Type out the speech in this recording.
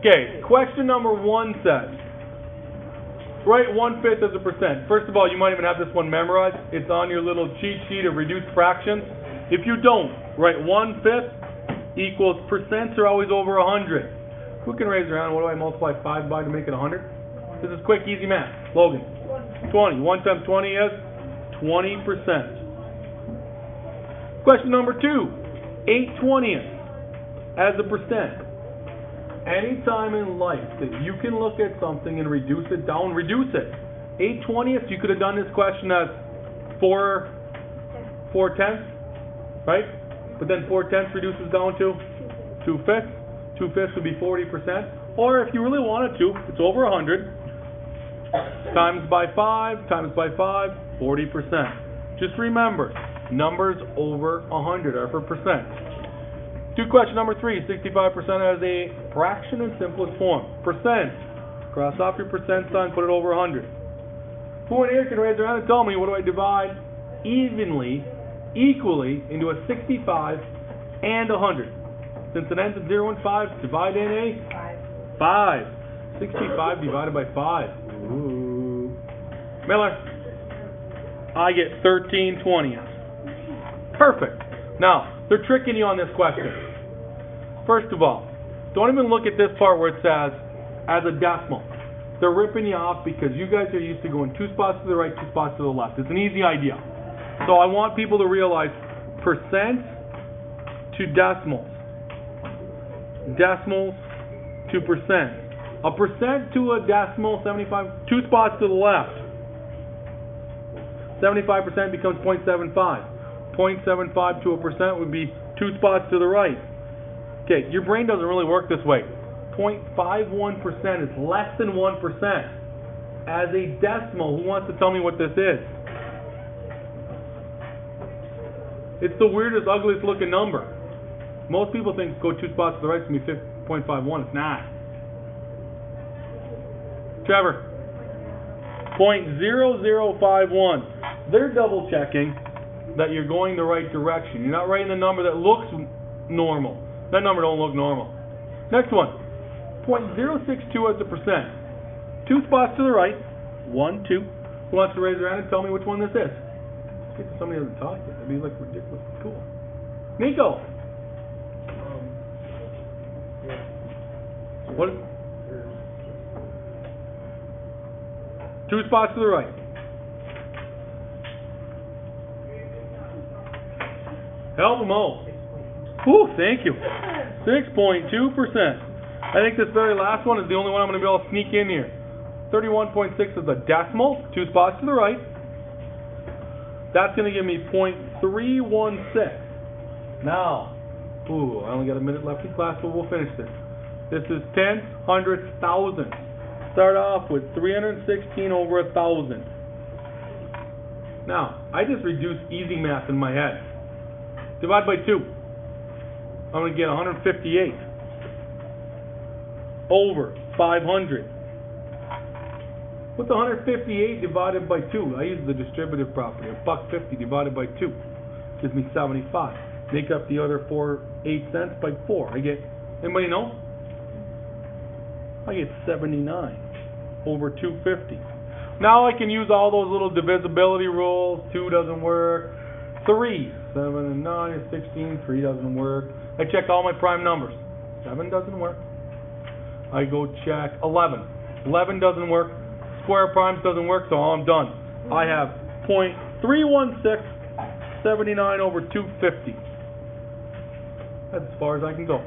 Okay, question number 1 says, write 1/5 as a percent. First of all, you might even have this one memorized. It's on your little cheat sheet of reduced fractions. If you don't, write 1/5 equals percents are always over 100. Who can raise their hand? What do I multiply 5 by to make it 100? This is quick, easy math. Logan. 20. 1 times 20 is 20%. Question number 2. 8/20 as a percent. Anytime in life that you can look at something and reduce it down, reduce it. 8/20, you could have done this question as 4/10, right? But then 4/10 reduces down to 2/5. 2/5 would be 40%. Or if you really wanted to, it's over 100. Times by 5, 40%. Just remember, numbers over 100 are for percent. Do question number 3, 65% as a fraction in simplest form. Percent. Cross off your percent sign, put it over 100. Who in here can raise their hand and tell me, what do I divide equally into a 65 and 100? Since it ends at 0 and 5, divide in a 5. 65 divided by 5. Ooh. Miller. I get 13/20. Perfect. Now, they're tricking you on this question. First of all, don't even look at this part where it says as a decimal. They're ripping you off because you guys are used to going 2 spots to the right, 2 spots to the left. It's an easy idea. So I want people to realize percent to decimals. Decimals to percent. A percent to a decimal, 75, 2 spots to the left. 75% becomes 0.75. 0.75 to a percent would be 2 spots to the right. Okay, your brain doesn't really work this way. 0.51% is less than 1%. As a decimal, who wants to tell me what this is? It's the weirdest, ugliest looking number. Most people think go 2 spots to the right, it's going to be 0.51. It's not. Trevor. 0.0051. They're double checking that you're going the right direction. You're not writing the number that looks normal. That number don't look normal. Next one. 0.062 as a percent. 2 spots to the right. 1, 2. Who wants to raise their hand and tell me which one this is? Somebody hasn't talked yet. That'd be like ridiculous. Cool. Nico. What? 2 spots to the right. Help them all. Whew, thank you. 6.2%. I think this very last one is the only one I'm going to be able to sneak in here. 31.6 is a decimal. 2 spots to the right. That's going to give me 0.316. Now, I only got a minute left in class, but we'll finish this. This is tenths, hundredths, thousandths. Start off with 316 over 1,000. Now, I just reduced easy math in my head. Divide by 2. I'm going to get 158 over 500. What's 158 divided by 2? I use the distributive property. $1.50 divided by 2 gives me 75. Make up the other 8 cents by 4. I get, anybody know? I get 79 over 250. Now I can use all those little divisibility rules. 2 doesn't work. 3, 7 and 9 is 16. 3 doesn't work. I check all my prime numbers. 7 doesn't work. I go check 11. 11 doesn't work. Square primes doesn't work, so I'm done. I have 0.316, 79 over 250. That's as far as I can go.